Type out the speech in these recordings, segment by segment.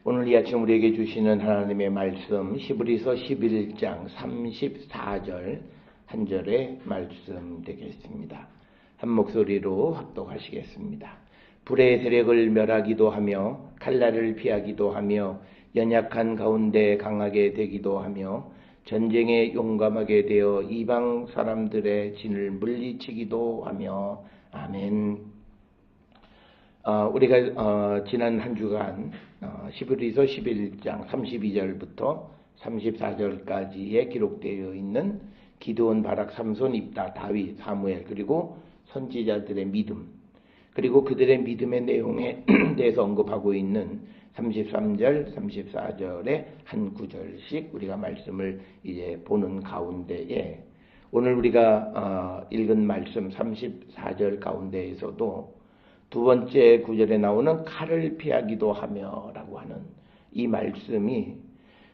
오늘 이 아침 우리에게 주시는 하나님의 말씀 히브리서 11장 34절 한 절의 말씀 되겠습니다. 한 목소리로 합독하시겠습니다. 불의 세력을 멸하기도 하며 칼날을 피하기도 하며 연약한 가운데 강하게 되기도 하며 전쟁에 용감하게 되어 이방 사람들의 진을 물리치기도 하며 아멘. 우리가 지난 한 주간 히브리서 11장 32절부터 34절까지에 기록되어 있는 기드온, 바락, 삼손, 입다, 다윗, 사무엘 그리고 선지자들의 믿음 그리고 그들의 믿음의 내용에 대해서 언급하고 있는 33절, 34절의 한 구절씩 우리가 말씀을 이제 보는 가운데에 오늘 우리가 읽은 말씀 34절 가운데에서도 두 번째 구절에 나오는 칼을 피하기도 하며 라고 하는 이 말씀이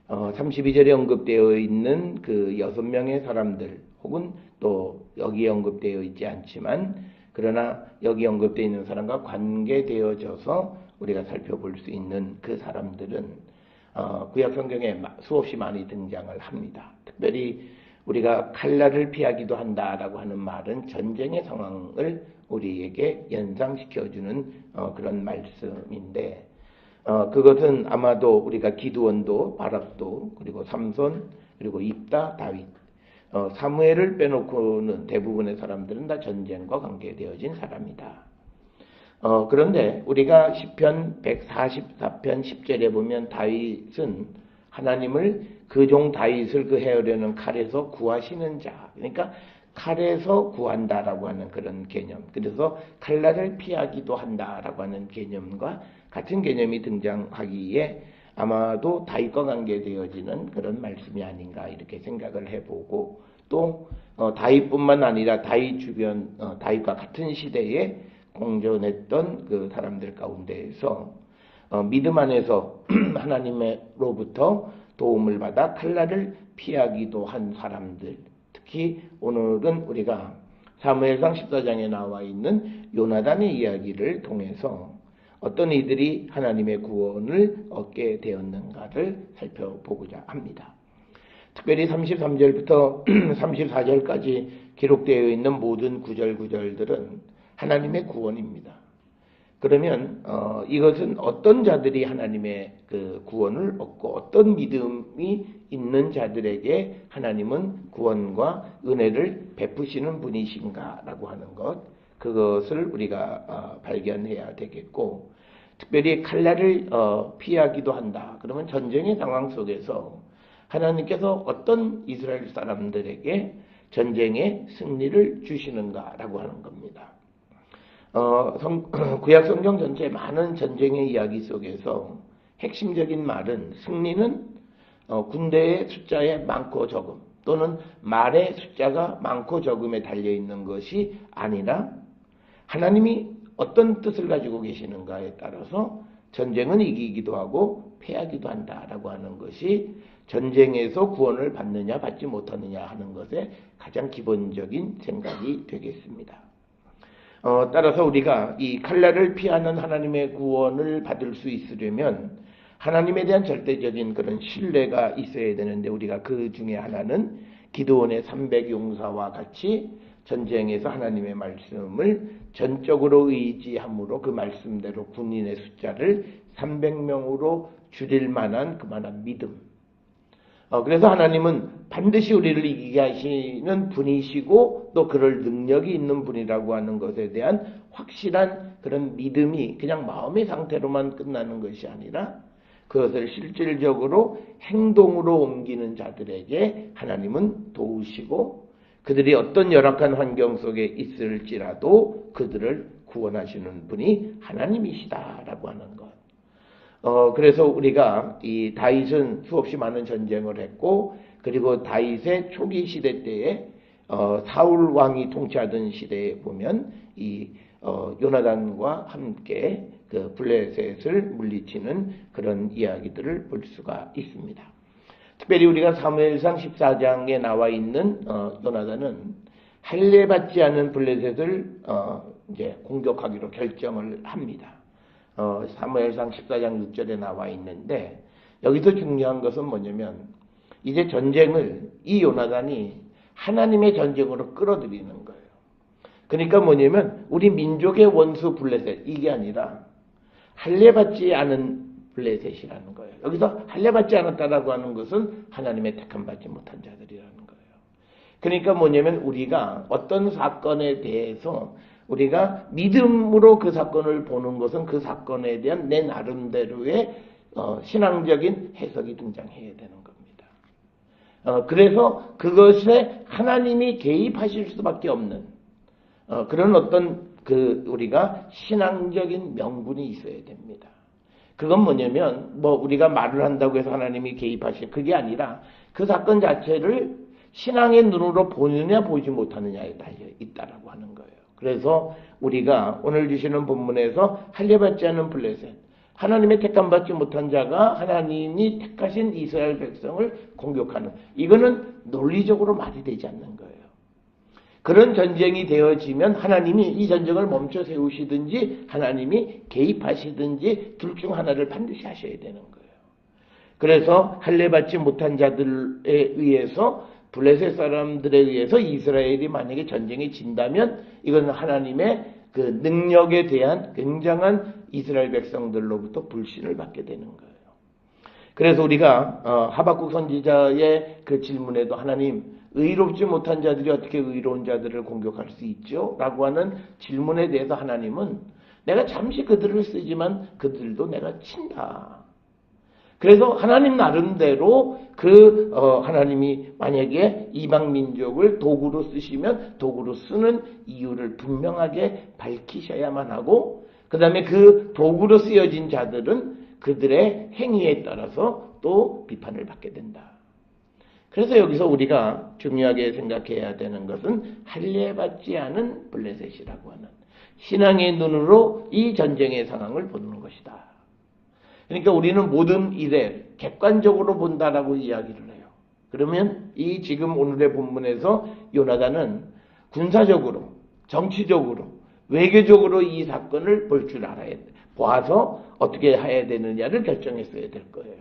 32절에 언급되어 있는 그 6명의 사람들 혹은 또 여기에 언급되어 있지 않지만 그러나 여기 언급되어 있는 사람과 관계되어져서 우리가 살펴볼 수 있는 그 사람들은 구약 성경에 수없이 많이 등장을 합니다. 특별히 우리가 칼날을 피하기도 한다라고 하는 말은 전쟁의 상황을 우리에게 연상시켜주는 그런 말씀인데 그것은 아마도 우리가 기드온도 바락도 그리고 삼손 그리고 입다 다윗 사무엘을 빼놓고는 대부분의 사람들은 다 전쟁과 관계되어진 사람이다. 그런데 우리가 시편 144편 10절에 보면 다윗은 하나님을 그 종 다윗을 그 헤어려는 칼에서 구하시는 자, 그러니까 칼에서 구한다라고 하는 그런 개념, 그래서 칼날을 피하기도 한다라고 하는 개념과 같은 개념이 등장하기에 아마도 다윗과 관계되어지는 그런 말씀이 아닌가 이렇게 생각을 해보고 또 다윗뿐만 아니라 다윗 주변 다윗과 같은 시대에 공존했던 그 사람들 가운데에서 믿음 안에서 하나님으로부터 도움을 받아 칼날을 피하기도 한 사람들, 특히 오늘은 우리가 사무엘상 14장에 나와 있는 요나단의 이야기를 통해서 어떤 이들이 하나님의 구원을 얻게 되었는가를 살펴보고자 합니다. 특별히 33절부터 34절까지 기록되어 있는 모든 구절들은 하나님의 구원입니다. 그러면 이것은 어떤 자들이 하나님의 그 구원을 얻고 어떤 믿음이 있는 자들에게 하나님은 구원과 은혜를 베푸시는 분이신가라고 하는 것, 그것을 우리가 발견해야 되겠고, 특별히 칼날을 피하기도 한다. 그러면 전쟁의 상황 속에서 하나님께서 어떤 이스라엘 사람들에게 전쟁의 승리를 주시는가라고 하는 겁니다. 구약 성경 전체 많은 전쟁의 이야기 속에서 핵심적인 말은 승리는 군대의 숫자에 많고 적음 또는 말의 숫자가 많고 적음에 달려있는 것이 아니라 하나님이 어떤 뜻을 가지고 계시는가에 따라서 전쟁은 이기기도 하고 패하기도 한다라고 하는 것이 전쟁에서 구원을 받느냐 받지 못하느냐 하는 것의 가장 기본적인 생각이 되겠습니다. 따라서 우리가 이 칼날을 피하는 하나님의 구원을 받을 수 있으려면 하나님에 대한 절대적인 그런 신뢰가 있어야 되는데 우리가 그 중에 하나는 기드온의 300용사와 같이 전쟁에서 하나님의 말씀을 전적으로 의지함으로 그 말씀대로 군인의 숫자를 300명으로 줄일 만한 그만한 믿음. 그래서 하나님은 반드시 우리를 이기게 하시는 분이시고 또 그럴 능력이 있는 분이라고 하는 것에 대한 확실한 그런 믿음이 그냥 마음의 상태로만 끝나는 것이 아니라 그것을 실질적으로 행동으로 옮기는 자들에게 하나님은 도우시고 그들이 어떤 열악한 환경 속에 있을지라도 그들을 구원하시는 분이 하나님이시다라고 하는 것. 그래서 우리가 이 다윗은 수없이 많은 전쟁을 했고 그리고 다윗의 초기 시대 때에 사울 왕이 통치하던 시대에 보면 이 요나단과 함께 그 블레셋을 물리치는 그런 이야기들을 볼 수가 있습니다. 특별히 우리가 사무엘상 14장에 나와 있는 요나단은 할례받지 않은 블레셋을 이제 공격하기로 결정을 합니다. 사무엘상 14장 6절에 나와 있는데 여기서 중요한 것은 뭐냐면 이제 전쟁을 이 요나단이 하나님의 전쟁으로 끌어들이는 거예요. 그러니까 뭐냐면 우리 민족의 원수 블레셋 이게 아니라 할례받지 않은 블레셋이라는 거예요. 여기서 할례받지 않았다라고 하는 것은 하나님의 택함 받지 못한 자들이라는 거예요. 그러니까 뭐냐면 우리가 어떤 사건에 대해서 우리가 믿음으로 그 사건을 보는 것은 그 사건에 대한 내 나름대로의 신앙적인 해석이 등장해야 되는 겁니다. 그래서 그것에 하나님이 개입하실 수밖에 없는 그런 어떤 우리가 신앙적인 명분이 있어야 됩니다. 그건 뭐냐면 우리가 말을 한다고 해서 하나님이 개입하실 그게 아니라 그 사건 자체를 신앙의 눈으로 보느냐 보지 못하느냐에 달려 있다라고 하는 거예요. 그래서 우리가 오늘 주시는 본문에서 할례받지 않은 블레셋, 하나님의 택함받지 못한 자가 하나님이 택하신 이스라엘 백성을 공격하는 이거는 논리적으로 말이 되지 않는 거예요. 그런 전쟁이 되어지면 하나님이 이 전쟁을 멈춰 세우시든지 하나님이 개입하시든지 둘 중 하나를 반드시 하셔야 되는 거예요. 그래서 할례받지 못한 자들에 의해서 블레셋 사람들에 의해서 이스라엘이 만약에 전쟁에 진다면 이건 하나님의 그 능력에 대한 굉장한 이스라엘 백성들로부터 불신을 받게 되는 거예요. 그래서 우리가 하박국 선지자의 그 질문에도 하나님 의롭지 못한 자들이 어떻게 의로운 자들을 공격할 수 있죠? 라고 하는 질문에 대해서 하나님은 내가 잠시 그들을 쓰지만 그들도 내가 친다. 그래서 하나님 나름대로 하나님이 만약에 이방 민족을 도구로 쓰시면 도구로 쓰는 이유를 분명하게 밝히셔야만 하고 그 다음에 그 도구로 쓰여진 자들은 그들의 행위에 따라서 또 비판을 받게 된다. 그래서 여기서 우리가 중요하게 생각해야 되는 것은 할례받지 않은 블레셋이라고 하는 신앙의 눈으로 이 전쟁의 상황을 보는 것이다. 그러니까 우리는 모든 일에 객관적으로 본다라고 이야기를 해요. 그러면 이 지금 오늘의 본문에서 요나단은 군사적으로, 정치적으로, 외교적으로 이 사건을 볼 줄 알아야 돼. 봐서 어떻게 해야 되느냐를 결정했어야 될 거예요.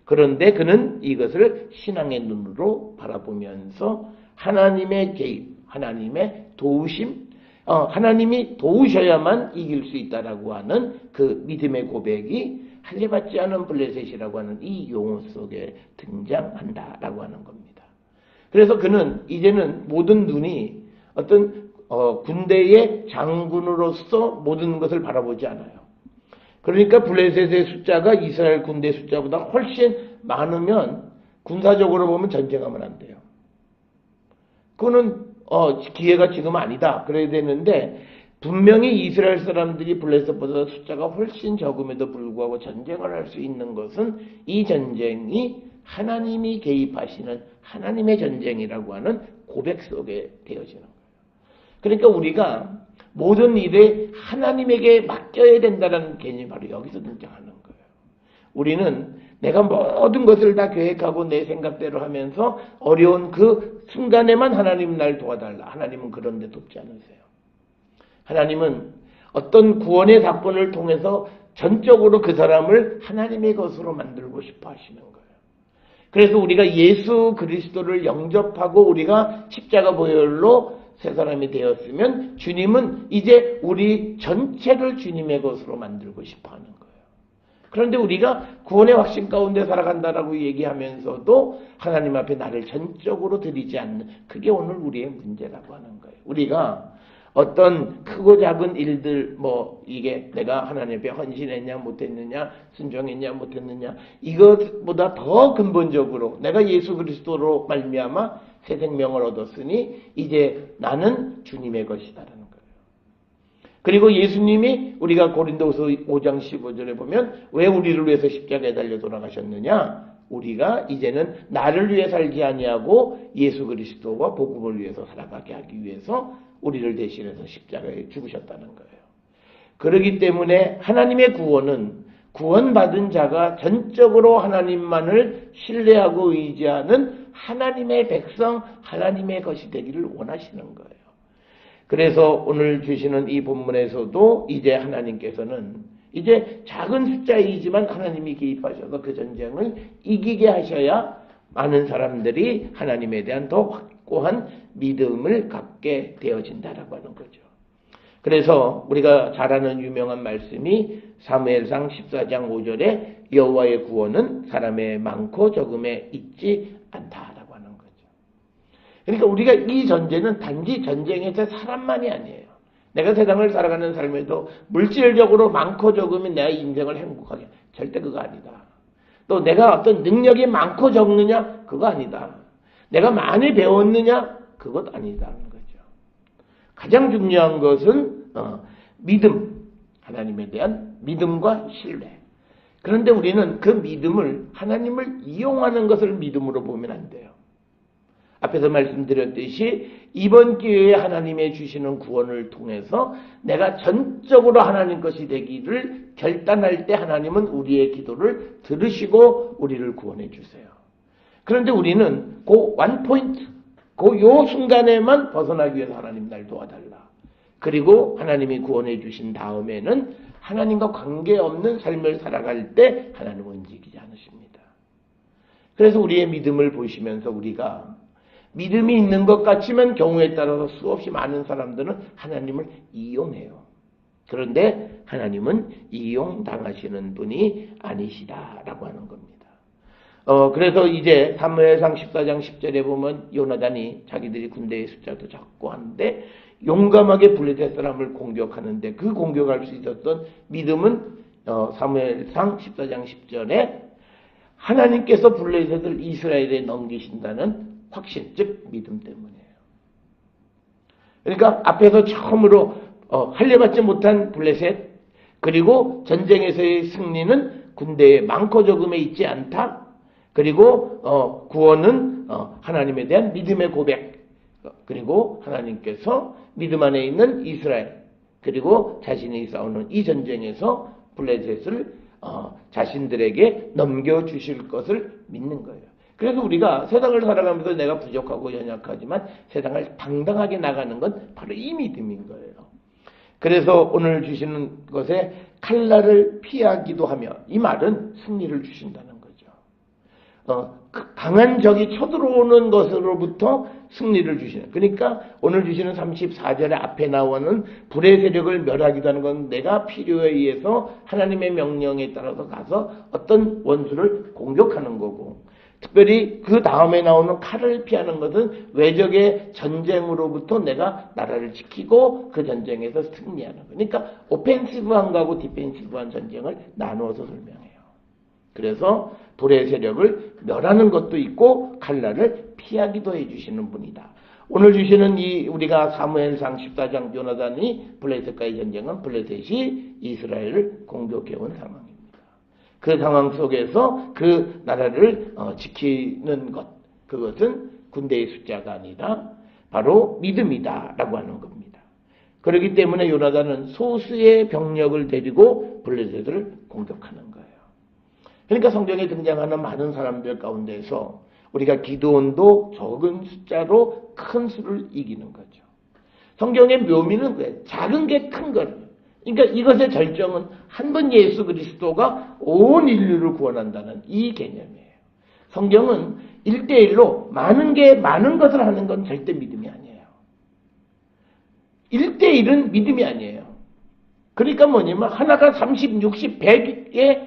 그런데 그는 이것을 신앙의 눈으로 바라보면서 하나님의 개입, 하나님의 도우심, 하나님이 도우셔야만 이길 수 있다라고 하는 그 믿음의 고백이 할례받지 않은 블레셋이라고 하는 이 용어 속에 등장한다라고 하는 겁니다. 그래서 그는 이제는 모든 눈이 어떤 군대의 장군으로서 모든 것을 바라보지 않아요. 그러니까 블레셋의 숫자가 이스라엘 군대 숫자보다 훨씬 많으면 군사적으로 보면 전쟁하면 안 돼요. 그거는 기회가 지금 아니다. 그래야 되는데 분명히 이스라엘 사람들이 블레셋보다 숫자가 훨씬 적음에도 불구하고 전쟁을 할 수 있는 것은 이 전쟁이 하나님이 개입하시는 하나님의 전쟁이라고 하는 고백 속에 되어지는 거예요. 그러니까 우리가 모든 일에 하나님에게 맡겨야 된다는 개념이 바로 여기서 등장하는 거예요. 우리는 내가 모든 것을 다 계획하고 내 생각대로 하면서 어려운 그 순간에만 하나님 날 도와달라. 하나님은 그런 데 돕지 않으세요. 하나님은 어떤 구원의 사건을 통해서 전적으로 그 사람을 하나님의 것으로 만들고 싶어 하시는 거예요. 그래서 우리가 예수 그리스도를 영접하고 우리가 십자가 보혈로 새 사람이 되었으면 주님은 이제 우리 전체를 주님의 것으로 만들고 싶어 하는 거예요. 그런데 우리가 구원의 확신 가운데 살아간다라고 얘기하면서도 하나님 앞에 나를 전적으로 드리지 않는 그게 오늘 우리의 문제라고 하는 거예요. 우리가 어떤 크고 작은 일들 이게 내가 하나님 앞에 헌신했냐 못했느냐 순종했냐 못했느냐 이것보다 더 근본적으로 내가 예수 그리스도로 말미암아 새 생명을 얻었으니 이제 나는 주님의 것이다라는 거예요. 그리고 예수님이 우리가 고린도후서 5장 15절에 보면 왜 우리를 위해서 십자가에 달려 돌아가셨느냐? 우리가 이제는 나를 위해 살지 아니하고 예수 그리스도와 복음을 위해서 살아가게 하기 위해서 우리를 대신해서 십자가에 죽으셨다는 거예요. 그렇기 때문에 하나님의 구원은 구원받은 자가 전적으로 하나님만을 신뢰하고 의지하는 하나님의 백성, 하나님의 것이 되기를 원하시는 거예요. 그래서 오늘 주시는 이 본문에서도 이제 하나님께서는 이제 작은 숫자이지만 하나님이 개입하셔서 그 전쟁을 이기게 하셔야 많은 사람들이 하나님에 대한 더 확고한 믿음을 갖게 되어진다라고 하는 거죠. 그래서 우리가 잘 아는 유명한 말씀이 사무엘상 14장 5절에 여호와의 구원은 사람의 많고 적음에 있지 않다라고 하는 거죠. 그러니까 우리가 이 전쟁은 단지 전쟁에서 사람만이 아니에요. 내가 세상을 살아가는 삶에도 물질적으로 많고 적음이 내 인생을 행복하게, 절대 그거 아니다. 또 내가 어떤 능력이 많고 적느냐, 그거 아니다. 내가 많이 배웠느냐, 그것 아니다는 거죠. 가장 중요한 것은 믿음, 하나님에 대한 믿음과 신뢰. 그런데 우리는 그 믿음을 하나님을 이용하는 것을 믿음으로 보면 안 돼요. 앞에서 말씀드렸듯이 이번 기회에 하나님의 주시는 구원을 통해서 내가 전적으로 하나님 것이 되기를 결단할 때 하나님은 우리의 기도를 들으시고 우리를 구원해 주세요. 그런데 우리는 그 원 포인트, 그 요 순간에만 벗어나기 위해서 하나님 날 도와달라. 그리고 하나님이 구원해 주신 다음에는 하나님과 관계없는 삶을 살아갈 때 하나님은 움직이지 않으십니다. 그래서 우리의 믿음을 보시면서 우리가 믿음이 있는 것 같지만 경우에 따라서 수없이 많은 사람들은 하나님을 이용해요. 그런데 하나님은 이용당하시는 분이 아니시다라고 하는 겁니다. 그래서 이제 사무엘상 14장 10절에 보면 요나단이 자기들이 군대의 숫자도 적고 하는데 용감하게 블레셋 사람을 공격하는데 그 공격할 수 있었던 믿음은 사무엘상 14장 10절에 하나님께서 블레셋을 이스라엘에 넘기신다는 확신, 즉 믿음 때문이에요. 그러니까 앞에서 처음으로 할례받지 못한 블레셋, 그리고 전쟁에서의 승리는 군대의 많고 적음에 있지 않다. 그리고 구원은 하나님에 대한 믿음의 고백, 그리고 하나님께서 믿음 안에 있는 이스라엘, 그리고 자신이 싸우는 이 전쟁에서 블레셋을 자신들에게 넘겨주실 것을 믿는 거예요. 그래서 우리가 세상을 살아가면서 내가 부족하고 연약하지만 세상을 당당하게 나가는 건 바로 이 믿음인 거예요. 그래서 오늘 주시는 것에 칼날을 피하기도 하며, 이 말은 승리를 주신다는 거죠. 강한 적이 쳐들어오는 것으로부터 승리를 주시는, 그러니까 오늘 주시는 34절의 앞에 나오는 불의 세력을 멸하기도 하는 건 내가 필요에 의해서 하나님의 명령에 따라서 가서 어떤 원수를 공격하는 거고, 특별히 그 다음에 나오는 칼을 피하는 것은 외적의 전쟁으로부터 내가 나라를 지키고 그 전쟁에서 승리하는 거. 그러니까 오펜시브한 거하고 디펜시브한 전쟁을 나누어서 설명해요. 그래서 불의 세력을 멸하는 것도 있고 칼날을 피하기도 해주시는 분이다. 오늘 주시는 이 우리가 사무엘상 14장 요나단이 블레셋과의 전쟁은 블레셋이 이스라엘을 공격해온 상황입니다. 그 상황 속에서 그 나라를 지키는 것, 그것은 군대의 숫자가 아니라 바로 믿음이다라고 하는 겁니다. 그렇기 때문에 요나단은 소수의 병력을 데리고 블레셋을 공격하는 거예요. 그러니까 성경에 등장하는 많은 사람들 가운데서 우리가 기드온도 적은 숫자로 큰 수를 이기는 거죠. 성경의 묘미는 그래요. 작은 게 큰 거예요. 그러니까 이것의 절정은 한 번 예수 그리스도가 온 인류를 구원한다는 이 개념이에요. 성경은 1대1로 많은 것을 하는 건 절대 믿음이 아니에요. 1대1은 믿음이 아니에요. 그러니까 뭐냐면 하나가 30, 60, 100의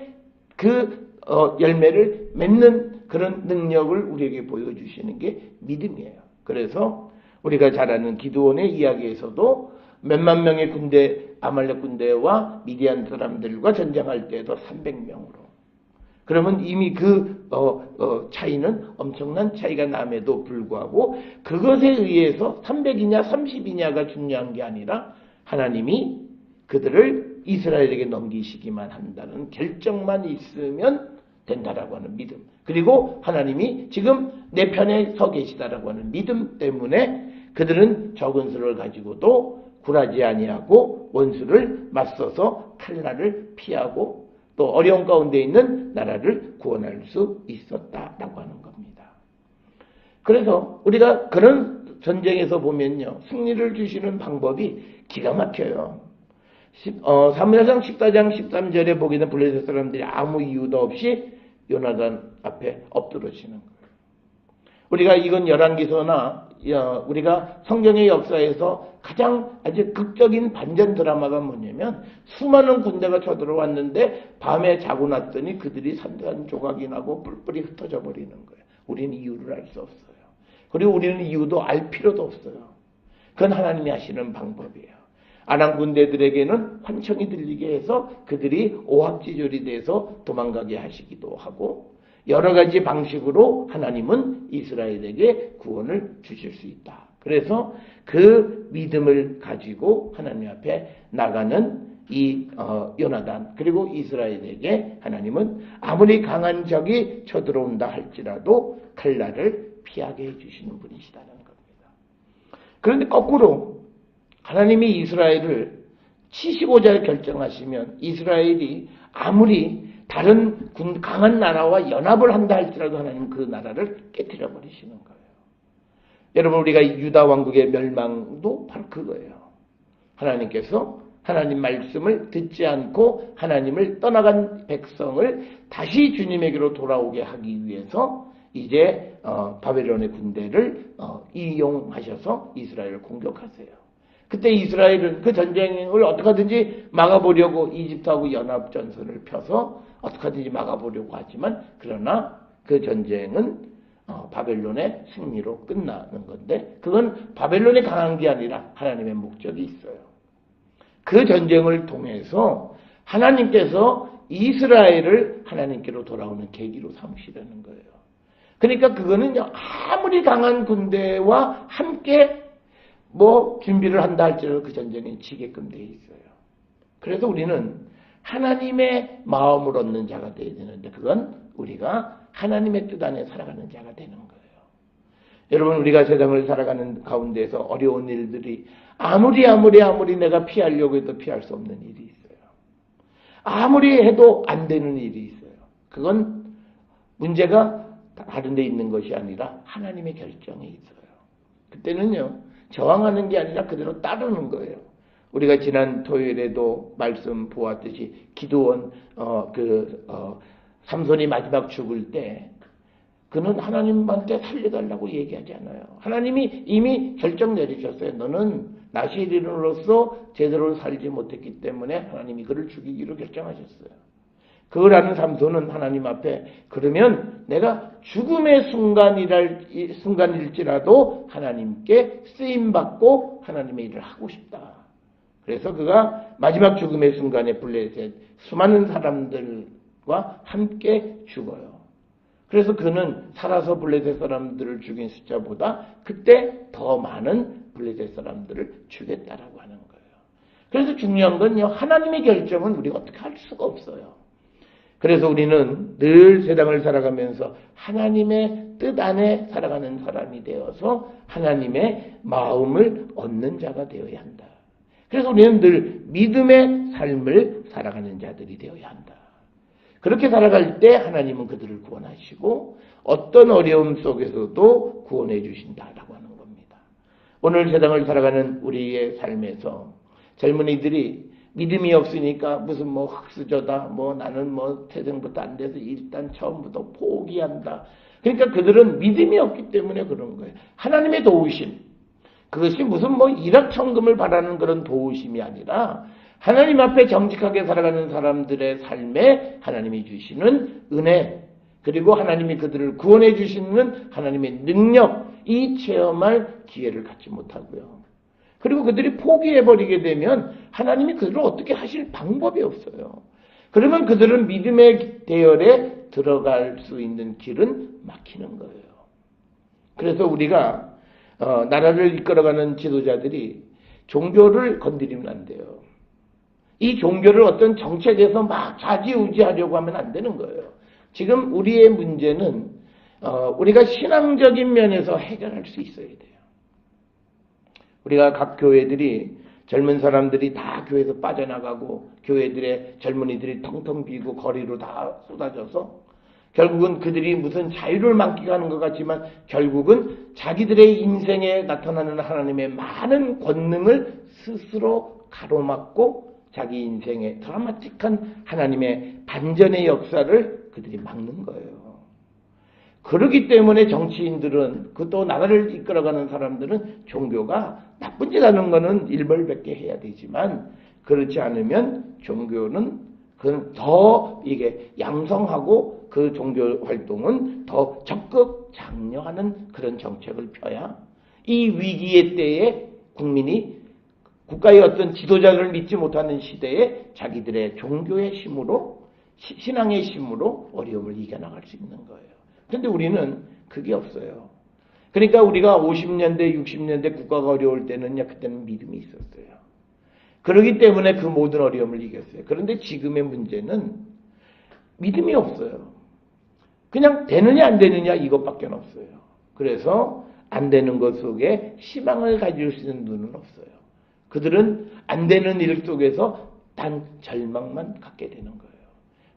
그 열매를 맺는 그런 능력을 우리에게 보여주시는 게 믿음이에요. 그래서 우리가 잘 아는 기드온의 이야기에서도 몇만 명의 군대, 아말렉 군대와 미디안 사람들과 전쟁할 때에도 300명으로. 그러면 이미 그 차이는 엄청난 차이가 남에도 불구하고 그것에 의해서 300이냐 30이냐가 중요한 게 아니라 하나님이 그들을 이스라엘에게 넘기시기만 한다는 결정만 있으면 된다라고 하는 믿음. 그리고 하나님이 지금 내 편에 서 계시다라고 하는 믿음 때문에 그들은 적은 수를 가지고도 굴하지 아니하고 원수를 맞서서 칼날을 피하고 또 어려운 가운데 있는 나라를 구원할 수 있었다라고 하는 겁니다. 그래서 우리가 그런 전쟁에서 보면요, 승리를 주시는 방법이 기가 막혀요. 사무엘상 14장 13절에 보게 된 블레셋 사람들이 아무 이유도 없이 요나단 앞에 엎드러지는 거예요. 우리가 이건 열왕기서나 우리가 성경의 역사에서 가장 아주 극적인 반전 드라마가 뭐냐면 수많은 군대가 쳐들어왔는데 밤에 자고 났더니 그들이 산산조각이 나고 뿔뿔이 흩어져 버리는 거예요. 우리는 이유를 알 수 없어요. 그리고 우리는 이유도 알 필요도 없어요. 그건 하나님이 하시는 방법이에요. 아람 군대들에게는 환청이 들리게 해서 그들이 오합지졸이 돼서 도망가게 하시기도 하고 여러 가지 방식으로 하나님은 이스라엘에게 구원을 주실 수 있다. 그래서 그 믿음을 가지고 하나님 앞에 나가는 이 요나단 그리고 이스라엘에게 하나님은 아무리 강한 적이 쳐들어온다 할지라도 칼날을 피하게 해주시는 분이시다는 겁니다. 그런데 거꾸로 하나님이 이스라엘을 치시고자 결정하시면 이스라엘이 아무리 다른 강한 나라와 연합을 한다 할지라도 하나님은 그 나라를 깨뜨려 버리시는 거예요. 여러분 우리가 유다 왕국의 멸망도 바로 그거예요. 하나님께서 하나님 말씀을 듣지 않고 하나님을 떠나간 백성을 다시 주님에게로 돌아오게 하기 위해서 이제 바벨론의 군대를 이용하셔서 이스라엘을 공격하세요. 그때 이스라엘은 그 전쟁을 어떻게 하든지 막아보려고 이집트하고 연합전선을 펴서 어떻게 하든지 막아보려고 하지만 그러나 그 전쟁은 바벨론의 승리로 끝나는 건데 그건 바벨론이 강한 게 아니라 하나님의 목적이 있어요. 그 전쟁을 통해서 하나님께서 이스라엘을 하나님께로 돌아오는 계기로 삼으시려는 거예요. 그러니까 그거는요 아무리 강한 군대와 함께 준비를 한다 할지라도 그 전쟁에 지게끔 되어 있어요. 그래서 우리는 하나님의 마음을 얻는 자가 되어야 되는데 그건 우리가 하나님의 뜻 안에 살아가는 자가 되는 거예요. 여러분 우리가 세상을 살아가는 가운데서 어려운 일들이 아무리 내가 피하려고 해도 피할 수 없는 일이 있어요. 아무리 해도 안 되는 일이 있어요. 그건 문제가 다른 데 있는 것이 아니라 하나님의 결정에 있어요. 그때는요 저항하는 게 아니라 그대로 따르는 거예요. 우리가 지난 토요일에도 말씀 보았듯이 기드온 삼손이 마지막 죽을 때 그는 하나님한테 살려달라고 얘기하지 않아요. 하나님이 이미 결정 내리셨어요. 너는 나시린으로서 제대로 살지 못했기 때문에 하나님이 그를 죽이기로 결정하셨어요. 그걸 아는 삼손은 하나님 앞에 그러면 내가 죽음의 순간일지라도 하나님께 쓰임받고 하나님의 일을 하고 싶다. 그래서 그가 마지막 죽음의 순간에 블레셋 수많은 사람들과 함께 죽어요. 그래서 그는 살아서 블레셋 사람들을 죽인 숫자보다 그때 더 많은 블레셋 사람들을 죽였다라고 하는 거예요. 그래서 중요한 건요 하나님의 결정은 우리가 어떻게 할 수가 없어요. 그래서 우리는 늘 세상을 살아가면서 하나님의 뜻 안에 살아가는 사람이 되어서 하나님의 마음을 얻는 자가 되어야 한다. 그래서 우리는 늘 믿음의 삶을 살아가는 자들이 되어야 한다. 그렇게 살아갈 때 하나님은 그들을 구원하시고 어떤 어려움 속에서도 구원해 주신다라고 하는 겁니다. 오늘 세상을 살아가는 우리의 삶에서 젊은이들이 믿음이 없으니까 무슨 흑수저다, 나는 태생부터 안 돼서 일단 처음부터 포기한다. 그러니까 그들은 믿음이 없기 때문에 그런 거예요. 하나님의 도우심. 그것이 무슨 일확천금을 바라는 그런 도우심이 아니라 하나님 앞에 정직하게 살아가는 사람들의 삶에 하나님이 주시는 은혜, 그리고 하나님이 그들을 구원해 주시는 하나님의 능력, 이 체험할 기회를 갖지 못하고요. 그리고 그들이 포기해버리게 되면 하나님이 그들을 어떻게 하실 방법이 없어요. 그러면 그들은 믿음의 대열에 들어갈 수 있는 길은 막히는 거예요. 그래서 우리가 나라를 이끌어가는 지도자들이 종교를 건드리면 안 돼요. 이 종교를 어떤 정책에서 막 좌지우지하려고 하면 안 되는 거예요. 지금 우리의 문제는 우리가 신앙적인 면에서 해결할 수 있어야 돼요. 우리가 각 교회들이 젊은 사람들이 다 교회에서 빠져나가고 교회들의 젊은이들이 텅텅 비고 거리로 다 쏟아져서 결국은 그들이 무슨 자유를 만끽하는 것 같지만 결국은 자기들의 인생에 나타나는 하나님의 많은 권능을 스스로 가로막고 자기 인생의 드라마틱한 하나님의 반전의 역사를 그들이 막는 거예요. 그렇기 때문에 정치인들은 또 나라를 이끌어가는 사람들은 종교가 나쁜 짓 하는 거는 일벌백계 해야 되지만 그렇지 않으면 종교는 더 이게 양성하고 그 종교 활동은 더 적극 장려하는 그런 정책을 펴야 이 위기의 때에 국민이 국가의 어떤 지도자를 믿지 못하는 시대에 자기들의 종교의 힘으로 신앙의 힘으로 어려움을 이겨나갈 수 있는 거예요. 그런데 우리는 그게 없어요. 그러니까 우리가 50년대, 60년대 국가가 어려울 때는요, 그때는 믿음이 있었어요. 그렇기 때문에 그 모든 어려움을 이겼어요. 그런데 지금의 문제는 믿음이 없어요. 그냥 되느냐 안 되느냐 이것밖에 없어요. 그래서 안 되는 것 속에 희망을 가질 수 있는 눈은 없어요. 그들은 안 되는 일 속에서 단 절망만 갖게 되는 거예요.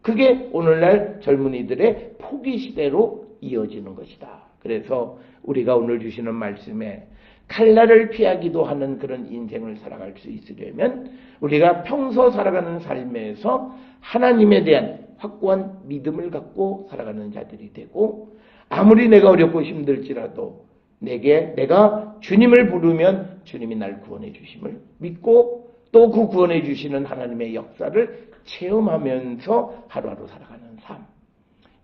그게 오늘날 젊은이들의 포기 시대로 이어지는 것이다. 그래서 우리가 오늘 주시는 말씀에 칼날을 피하기도 하는 그런 인생을 살아갈 수 있으려면 우리가 평소 살아가는 삶에서 하나님에 대한 확고한 믿음을 갖고 살아가는 자들이 되고 아무리 내가 어렵고 힘들지라도 내가 주님을 부르면 주님이 날 구원해 주심을 믿고 또 그 구원해 주시는 하나님의 역사를 체험하면서 하루하루 살아가는 삶.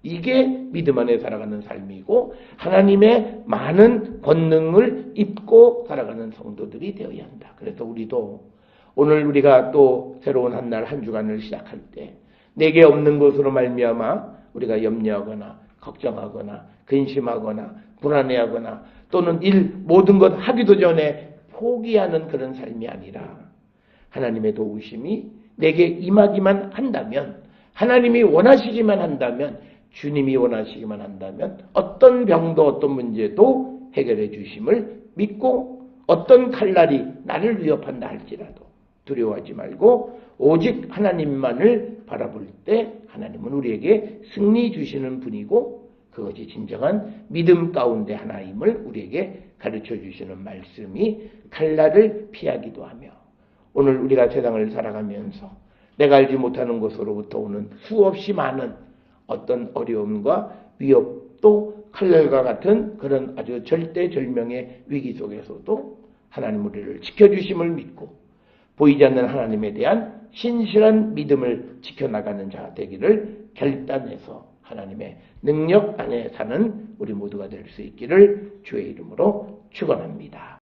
이게 믿음 안에 살아가는 삶이고 하나님의 많은 권능을 입고 살아가는 성도들이 되어야 한다. 그래서 우리도 오늘 우리가 또 새로운 한 날 한 주간을 시작할 때 내게 없는 것으로 말미암아 우리가 염려하거나 걱정하거나 근심하거나 불안해하거나 또는 모든 것 하기도 전에 포기하는 그런 삶이 아니라 하나님의 도우심이 내게 임하기만 한다면 하나님이 원하시기만 한다면 주님이 원하시기만 한다면 어떤 병도 어떤 문제도 해결해 주심을 믿고 어떤 칼날이 나를 위협한다 할지라도 두려워하지 말고 오직 하나님만을 바라볼 때 하나님은 우리에게 승리 주시는 분이고 그것이 진정한 믿음 가운데 하나임을 우리에게 가르쳐 주시는 말씀이 칼날을 피하기도 하며 오늘 우리가 세상을 살아가면서 내가 알지 못하는 것으로부터 오는 수없이 많은 어떤 어려움과 위협도 칼날과 같은 그런 아주 절대절명의 위기 속에서도 하나님 우리를 지켜주심을 믿고 보이지 않는 하나님에 대한 신실한 믿음을 지켜나가는 자 되기를 결단해서 하나님의 능력 안에 사는 우리 모두가 될 수 있기를 주의 이름으로 축원합니다.